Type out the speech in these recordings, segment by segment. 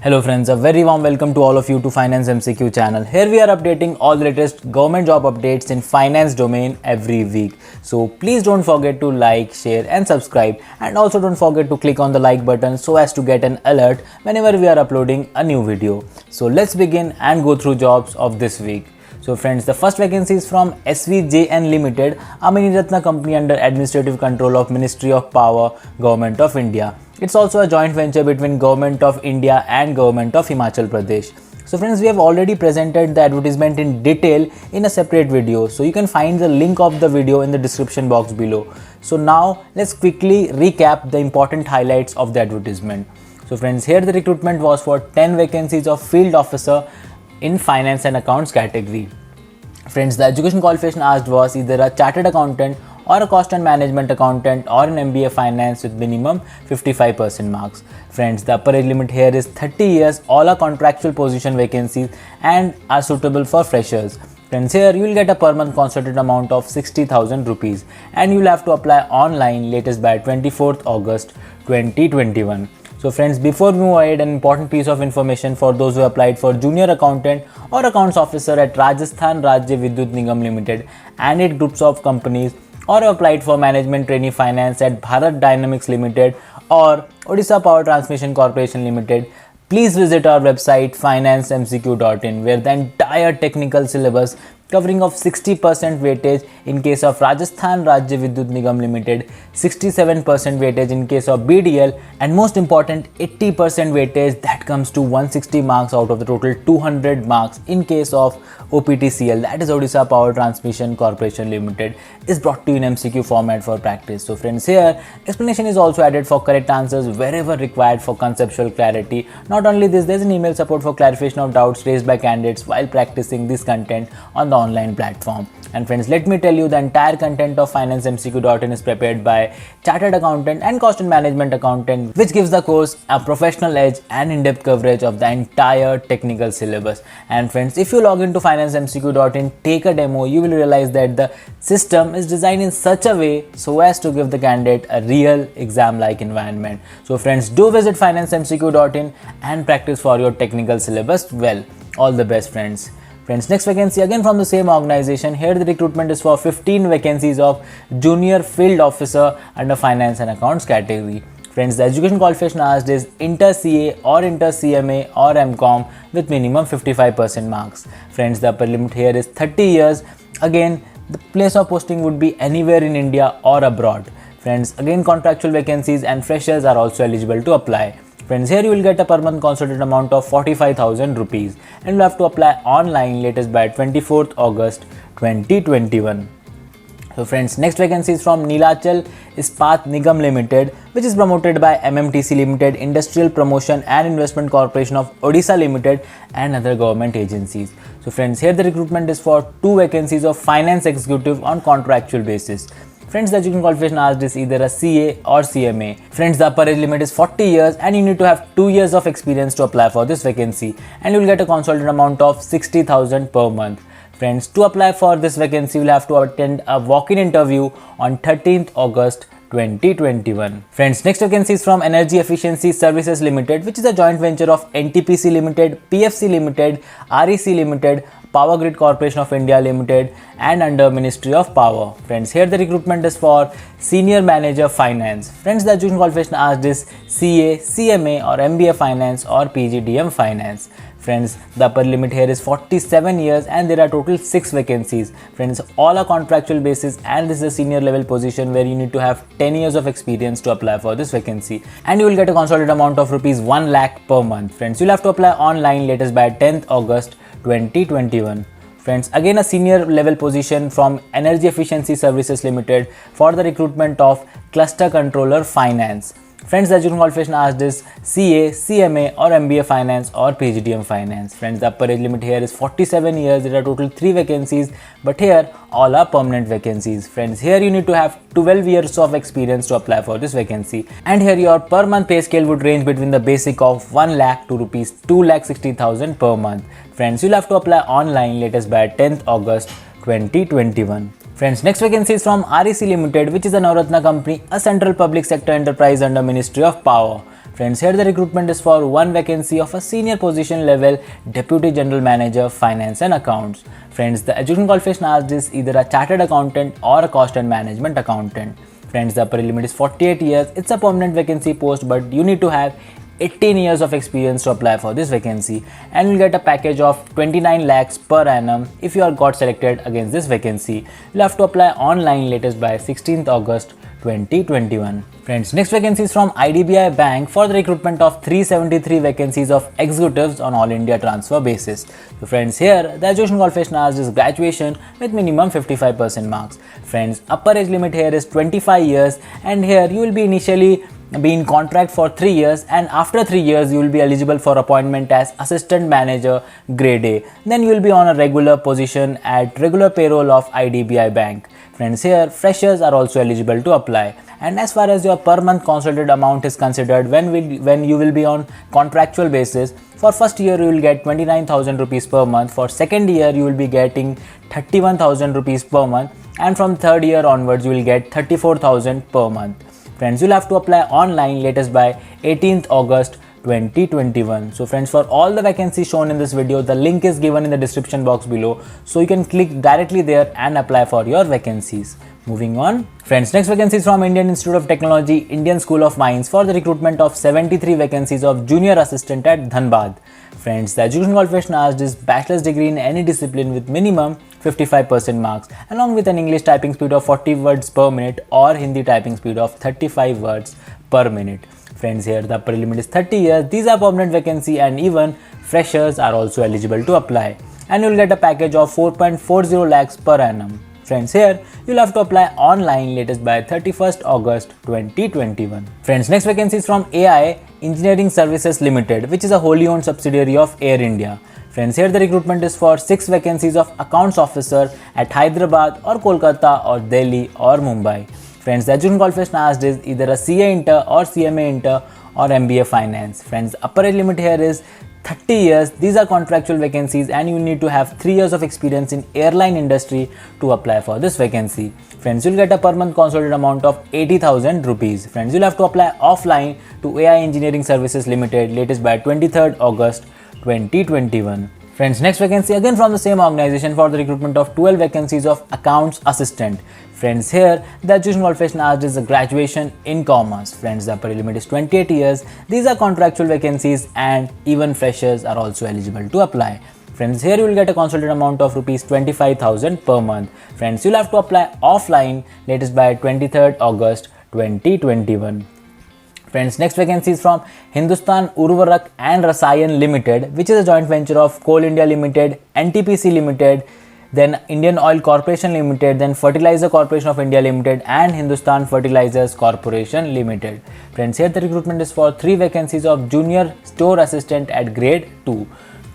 Hello friends, a very warm welcome to all of you to Finance MCQ channel. Here we are updating all the latest government job updates in finance domain every week. So please don't forget to like, share and subscribe, and also don't forget to click on the like button so as to get an alert whenever we are uploading a new video. So let's begin and go through jobs of this week. So friends, the first vacancy is from SVJN Limited, a Mini Ratna company under administrative control of Ministry of Power, Government of India. It's also a joint venture between Government of India and Government of Himachal Pradesh. So friends, we have already presented the advertisement in detail in a separate video. So you can find the link of the video in the description box below. So now let's quickly recap the important highlights of the advertisement. So friends, here the recruitment was for 10 vacancies of field officer in finance and accounts category. Friends, the education qualification asked was either a chartered accountant or a cost and management accountant or an MBA finance with minimum 55% marks. Friends, the upper age limit here is 30 years. All are contractual position vacancies and are suitable for freshers. Friends, here you will get a per month consultant amount of 60,000 rupees and you will have to apply online latest by 24th August 2021. So friends, before we move ahead, an important piece of information for those who applied for junior accountant or accounts officer at Rajasthan Rajya Vidyut Nigam Limited and its groups of companies, or applied for management trainee finance at Bharat Dynamics Limited or Odisha Power Transmission Corporation Limited, please visit our website financemcq.in, where the entire technical syllabus covering of 60% weightage in case of Rajasthan Rajya Vidyut Nigam Limited, 67% weightage in case of BDL, and most important 80% weightage that comes to 160 marks out of the total 200 marks in case of OPTCL, that is Odisha Power Transmission Corporation Limited, is brought to you in MCQ format for practice. So friends, here explanation is also added for correct answers wherever required for conceptual clarity. Not only this, there is an email support for clarification of doubts raised by candidates while practicing this content on the online platform. And friends, let me tell you, the entire content of financemcq.in is prepared by chartered accountant and cost and management accountant, which gives the course a professional edge and in-depth coverage of the entire technical syllabus. And friends, if you log into financemcq.in, take a demo, you will realize that the system is designed in such a way so as to give the candidate a real exam-like environment. So friends, do visit financemcq.in and practice for your technical syllabus well. All the best, friends. Friends, next vacancy again from the same organization. Here the recruitment is for 15 vacancies of junior field officer under finance and accounts category. Friends, the education qualification asked is Inter CA or Inter CMA or MCOM with minimum 55% marks. Friends, the upper limit here is 30 years. Again, the place of posting would be anywhere in India or abroad. Friends, again contractual vacancies and freshers are also eligible to apply. Friends, here you will get a per month consultant amount of 45,000 rupees and you will have to apply online latest by 24th August 2021. So friends, next vacancy is from Neelachal Ispat Nigam Limited, which is promoted by MMTC Limited, Industrial Promotion and Investment Corporation of Odisha Limited and other government agencies. So friends, here the recruitment is for 2 vacancies of finance executive on contractual basis. Friends, the education qualification asked is either a CA or CMA. Friends, the upper age limit is 40 years and you need to have 2 years of experience to apply for this vacancy and you will get a consultant amount of 60,000 per month. Friends, to apply for this vacancy, you will have to attend a walk-in interview on 13th August 2021. Friends, next vacancy is from Energy Efficiency Services Limited, which is a joint venture of NTPC Limited, PFC Limited, REC Limited, Power Grid Corporation of India Limited and under Ministry of Power. Friends, here the recruitment is for Senior Manager Finance. Friends, the education qualification asked is CA, CMA or MBA Finance or PGDM Finance. Friends, the upper limit here is 47 years and there are total 6 vacancies. Friends, all are contractual basis and this is a senior level position where you need to have 10 years of experience to apply for this vacancy and you will get a consultant amount of rupees 1 lakh per month. Friends, you will have to apply online latest by 10th August 2021. Friends, again a senior level position from Energy Efficiency Services Limited for the recruitment of Cluster Controller Finance. Friends, the education qualification asked is CA, CMA or MBA Finance or PGDM Finance. Friends, the upper age limit here is 47 years. There are total 3 vacancies, but here all are permanent vacancies. Friends, here you need to have 12 years of experience to apply for this vacancy. And here your per month pay scale would range between the basic of 1 lakh to rupees 2,60,000 per month. Friends, you'll have to apply online latest by 10th August 2021. Friends, next vacancy is from REC Limited, which is a Navratna company, a central public sector enterprise under Ministry of Power. Friends, here the recruitment is for one vacancy of a senior position level Deputy General Manager Finance and Accounts. Friends, the education qualification asked is either a chartered accountant or a cost and management accountant. Friends, the upper limit is 48 years. It's a permanent vacancy post, but you need to have 18 years of experience to apply for this vacancy, and you'll get a package of 29 lakhs per annum if you are got selected against this vacancy. You'll have to apply online latest by 16th August 2021. Friends, next vacancy is from IDBI Bank for the recruitment of 373 vacancies of executives on all India transfer basis. So friends, here the education qualification asked is graduation with minimum 55% marks. Friends, upper age limit here is 25 years, and here you will be initially be in contract for 3 years, and after 3 years you will be eligible for appointment as assistant manager grade A. Then you will be on a regular position at regular payroll of IDBI Bank. Friends, here freshers are also eligible to apply. And as far as your per month consolidated amount is considered, when you will be on contractual basis, for first year you will get 29,000 rupees per month, for second year you will be getting 31,000 rupees per month, and from third year onwards you will get 34,000 per month. Friends, you'll have to apply online latest by 18th August 2021. So friends, for all the vacancies shown in this video, the link is given in the description box below, so you can click directly there and apply for your vacancies. Moving on. Friends, next vacancy is from Indian Institute of Technology, Indian School of Mines for the recruitment of 73 vacancies of junior assistant at Dhanbad. Friends, the education qualification asked is bachelor's degree in any discipline with minimum 55% marks, along with an English typing speed of 40 words per minute or Hindi typing speed of 35 words per minute. Friends, here the upper limit is 30 years. These are permanent vacancy, and even freshers are also eligible to apply. And you'll get a package of 4.40 lakhs per annum. Friends, here you'll have to apply online latest by 31st August 2021. Friends, next vacancy is from AI Engineering Services Limited, which is a wholly owned subsidiary of Air India. Friends, here the recruitment is for 6 vacancies of accounts officer at Hyderabad or Kolkata or Delhi or Mumbai. Friends, the education qualification asked is either a CA Inter or CMA Inter or MBA Finance. Friends, upper age limit here is 30 years. These are contractual vacancies, and you need to have 3 years of experience in airline industry to apply for this vacancy. Friends, you'll get a per month consolidated amount of 80,000 rupees. Friends, you'll have to apply offline to AI Engineering Services Limited latest by 23rd August 2021. Friends, next vacancy again from the same organization for the recruitment of 12 vacancies of accounts assistant. Friends, here the education qualification asked is a graduation in commerce. Friends, the upper limit is 28 years. These are contractual vacancies, and even freshers are also eligible to apply. Friends, here you will get a consolidated amount of rupees 25,000 per month. Friends, you'll have to apply offline latest by 23rd August 2021. Friends, next vacancy is from Hindustan Urvarak and Rasayan Limited, which is a joint venture of Coal India Limited, NTPC Limited, then Indian Oil Corporation Limited, then Fertilizer Corporation of India Limited, and Hindustan Fertilizers Corporation Limited. Friends, here the recruitment is for 3 vacancies of junior store assistant at grade 2.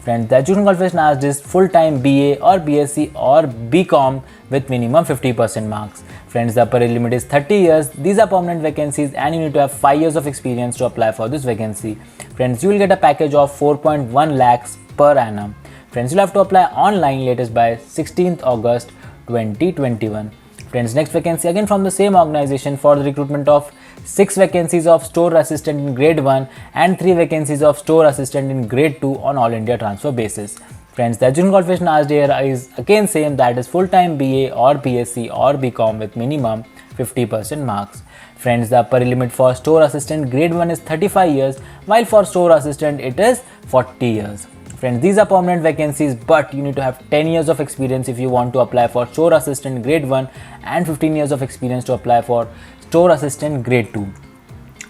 Friends, the education qualification asked is full-time BA or BSc or BCom with minimum 50% marks. Friends, the upper age limit is 30 years. These are permanent vacancies, and you need to have 5 years of experience to apply for this vacancy. Friends, you will get a package of 4.1 lakhs per annum. Friends, you'll have to apply online latest by 16th August 2021. Friends, next vacancy again from the same organization for the recruitment of 6 vacancies of store assistant in grade 1 and 3 vacancies of store assistant in grade 2 on all India transfer basis. Friends, the education qualification asked here is again same, that is full-time BA or BSc or BCom with minimum 50% marks. Friends, the upper limit for store assistant grade 1 is 35 years, while for store assistant it is 40 years. Friends, these are permanent vacancies, but you need to have 10 years of experience if you want to apply for store assistant grade 1 and 15 years of experience to apply for store assistant grade 2.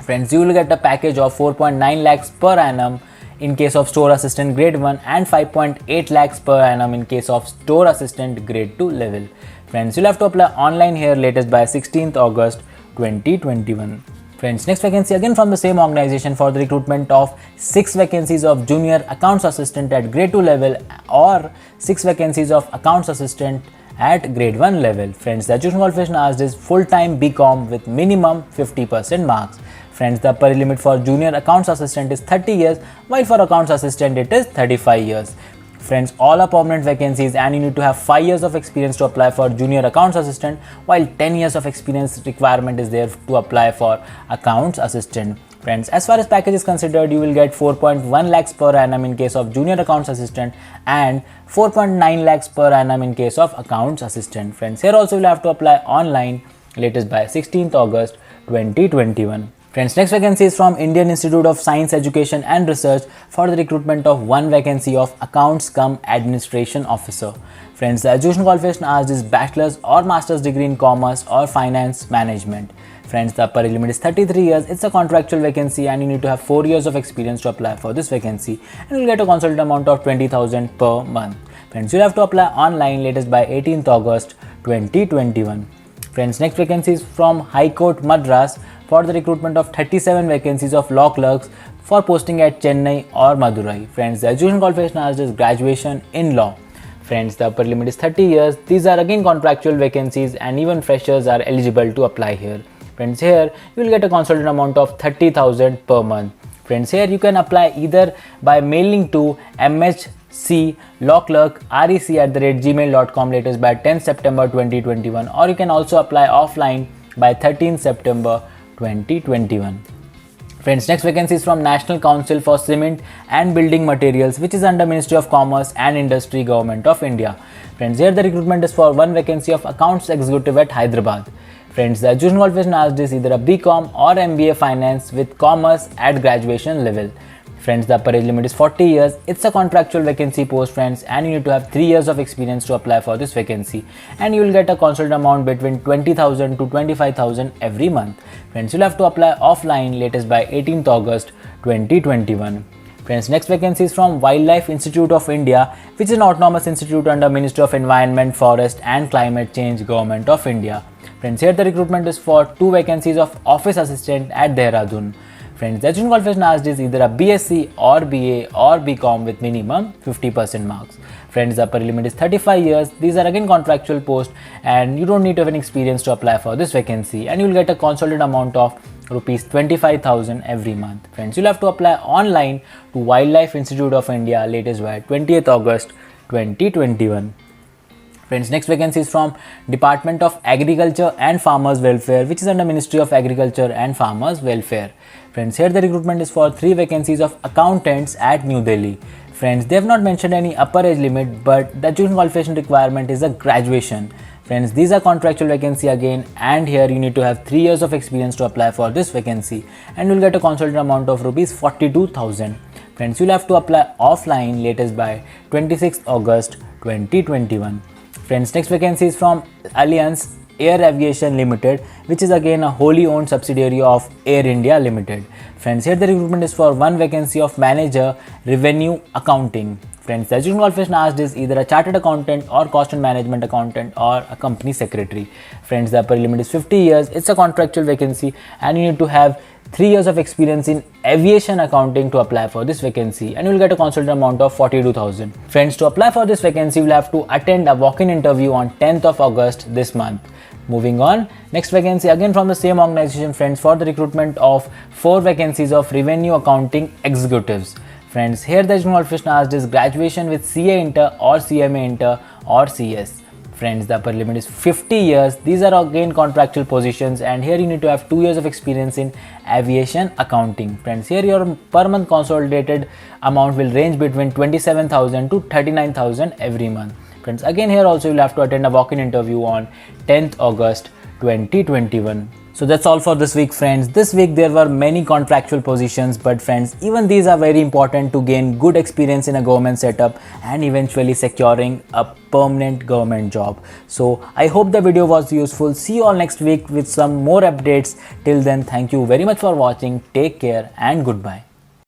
Friends, you will get a package of 4.9 lakhs per annum in case of store assistant grade 1 and 5.8 lakhs per annum in case of store assistant grade 2 level. Friends, you'll have to apply online here latest by 16th August 2021. Friends, next vacancy again from the same organization for the recruitment of 6 vacancies of junior accounts assistant at grade 2 level or 6 vacancies of accounts assistant at grade 1 level. Friends, the education qualification asked is full-time BCom with minimum 50% marks. Friends, the upper limit for junior accounts assistant is 30 years, while for accounts assistant it is 35 years. Friends, all are permanent vacancies and you need to have 5 years of experience to apply for junior accounts assistant, while 10 years of experience requirement is there to apply for accounts assistant. Friends, as far as package is considered, you will get 4.1 lakhs per annum in case of junior accounts assistant and 4.9 lakhs per annum in case of accounts assistant. Friends, here also you will have to apply online, latest by 16th August 2021. Friends, next vacancy is from Indian Institute of Science Education and Research for the recruitment of one vacancy of Accounts cum Administration Officer. Friends, the education qualification asked is bachelor's or master's degree in commerce or finance management. Friends, the upper age limit is 33 years. It's a contractual vacancy and you need to have 4 years of experience to apply for this vacancy, and you'll get a consultant amount of 20,000 per month. Friends, you'll have to apply online, latest by 18th August 2021. Friends, next vacancy is from High Court Madras for the recruitment of 37 vacancies of law clerks for posting at Chennai or Madurai. Friends, the education qualification asked is graduation in law. Friends, the upper limit is 30 years. These are again contractual vacancies and even freshers are eligible to apply here. Friends, here you will get a consultant amount of 30,000 per month. Friends, here you can apply either by mailing to mhclawclerk@rec@gmail.com latest by 10th September 2021, or you can also apply offline by 13th September 2021. Friends, next vacancy is from National Council for Cement and Building Materials, which is under Ministry of Commerce and Industry, Government of India. Friends, here the recruitment is for one vacancy of Accounts Executive at Hyderabad. Friends, the education qualification asked is either a BCom or MBA Finance with Commerce at graduation level. Friends, the upper age limit is 40 years. It's a contractual vacancy post, friends, and you need to have 3 years of experience to apply for this vacancy, and you will get a consultant amount between 20,000 to 25,000 every month. Friends, you'll have to apply offline, latest by 18th August 2021. Friends, next vacancy is from Wildlife Institute of India, which is an autonomous institute under Ministry of Environment, Forest and Climate Change, Government of India. Friends, here the recruitment is for 2 vacancies of Office Assistant at Dehradun. Friends, the education qualification asked is either a BSc or BA or BCom with minimum 50% marks. Friends, the upper limit is 35 years. These are again contractual posts and you don't need to have any experience to apply for this vacancy, and you will get a consultant amount of rupees 25,000 every month. Friends, you'll have to apply online to Wildlife Institute of India, latest by 20th August 2021. Friends, next vacancy is from Department of Agriculture and Farmers Welfare, which is under Ministry of Agriculture and Farmers Welfare. Friends, here the recruitment is for 3 vacancies of accountants at New Delhi. Friends, they have not mentioned any upper age limit, but the education qualification requirement is a graduation. Friends, these are contractual vacancy again, and here you need to have 3 years of experience to apply for this vacancy, and you will get a consultant amount of rupees 42,000. Friends, you will have to apply offline, latest by 26th August 2021. Friends, next vacancy is from Alliance Air Aviation Limited, which is again a wholly owned subsidiary of Air India Limited. Friends, here the recruitment is for one vacancy of Manager Revenue Accounting. Friends, the education qualification asked is either a chartered accountant or cost and management accountant or a company secretary. Friends, the upper limit is 50 years. It's a contractual vacancy and you need to have 3 years of experience in aviation accounting to apply for this vacancy, and you will get a consultant amount of 42,000. Friends, to apply for this vacancy, you will have to attend a walk-in interview on 10th of August this month. Moving on, next vacancy again from the same organization, friends, for the recruitment of 4 vacancies of revenue accounting executives. Friends, here the education qualification asked is graduation with CA Inter or CMA Inter or CS. Friends, the upper limit is 50 years. These are again contractual positions, and here you need to have 2 years of experience in aviation accounting. Friends, here your per month consolidated amount will range between 27,000 to 39,000 every month. Friends, again here also you will have to attend a walk-in interview on 10th August 2021. So that's all for this week, friends. This week there were many contractual positions, but friends, even these are very important to gain good experience in a government setup and eventually securing a permanent government job. So I hope the video was useful. See you all next week with some more updates. Till then, thank you very much for watching. Take care and goodbye.